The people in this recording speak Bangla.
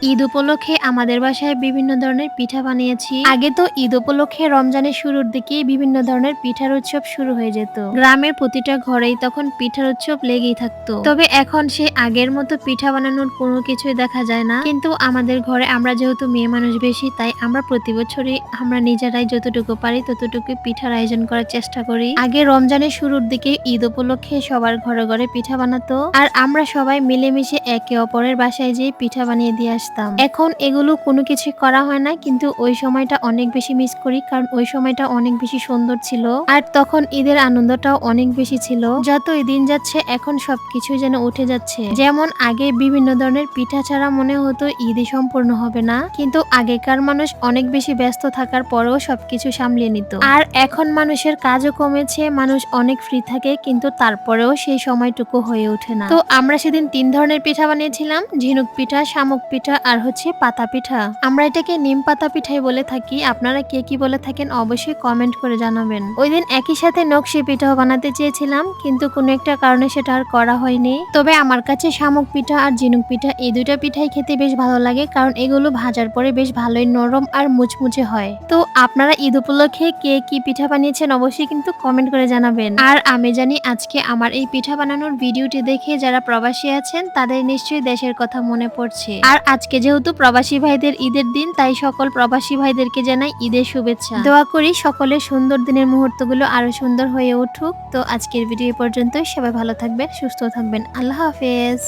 ঈদ উপলক্ষে আমাদের বাসায় বিভিন্ন ধরনের পিঠা বানিয়েছি। আগে তো ঈদ উপলক্ষে রমজানের শুরুর দিকেই বিভিন্ন ধরনের পিঠার উৎসব শুরু হয়ে যেত। গ্রামের প্রতিটা ঘরেই তখন পিঠার উৎসব লেগেই থাকতো। তবে এখন সে আগের মতো পিঠা বানানোর কোনো কিছুই দেখা যায় না। কিন্তু আমাদের ঘরে আমরা যেহেতু মেয়ে মানুষ বেশি, তাই আমরা প্রতি বছরই আমরা নিজেরাই যতটুকু পারি ততটুকু পিঠার আয়োজন করার চেষ্টা করি। আগে রমজানের শুরুর দিকে ঈদ উপলক্ষে সবার ঘরে ঘরে পিঠা বানাতো, আর আমরা সবাই মিলেমিশে একে অপরের বাসায় যেয়ে পিঠা বানিয়ে দিয়ে আসতাম। এখন এগুলো কোনো কিছু করা হয় না, কিন্তু ওই সময়টা অনেক বেশি মিস করি, কারণ ওই সময়টা অনেক বেশি সুন্দর ছিল। আর তখন ঈদের আনন্দটাও অনেক বেশি ছিল। যতই দিন যাচ্ছে এখন সবকিছু যেন উঠে যাচ্ছে। যেমন আগে বিভিন্ন ধরনের পিঠা ছাড়া মনে হতো ঈদই সম্পূর্ণ হবে না, কিন্তু আগেকার মানুষ অনেক বেশি ব্যস্ত থাকার পরেও সবকিছু সামলিয়ে নিত। আর এখন মানুষের কাজও কমেছে, মানুষ অনেক ফ্রি থাকে, কিন্তু তারপরেও সেই সময়টুকু হয়ে ওঠে না। তো আমরা সেদিন 3 ধরনের পিঠা বানিয়েছিলাম, ঝিনুক পিঠা, শামুক পিঠা আর হচ্ছে পাতা পিঠা। আমরা এটাকে নিম পাতা পিঠাই বলে থাকি। আপনারা কে কি বলে থাকেন অবশ্যই কমেন্ট করে জানাবেন। ওই দিন একই সাথে নকশি পিঠাও বানাতে চেয়েছিলাম, কিন্তু কোনো একটা কারণে সেটা আর করা হয়নি। তবে আমার কাছে শামুক পিঠা আর ঝিনুক পিঠা এই দুইটা পিঠাই খেতে বেশ ভালো লাগে, কারণ এগুলো ভাজার পরে বেশ ভালোই নরম আর মুচমুচে হয়। তো আপনারা ঈদ উপলক্ষে কে কি পিঠা বানিয়েছেন অবশ্যই কিন্তু কমেন্ট করে জানাবেন। আর আমি জানি আজকে আমার এই পিঠা বানানোর ভিডিওটি দেখে যারা প্রবাসী আছেন তাদের নিশ্চয়ই দেশের কথা মনে পড়ছে। আর আজকে যেহেতু প্রবাসী ভাইদের ঈদের দিন, তাই সকল প্রবাসী ভাইদেরকে জানাই ঈদের শুভেচ্ছা। দোয়া করি সকলের সুন্দর দিনের মুহূর্তগুলো আরো সুন্দর হয়ে উঠুক। তো আজকের ভিডিও পর্যন্ত, সবাই ভালো থাকবেন, সুস্থ থাকবেন। আল্লাহ হাফেজ।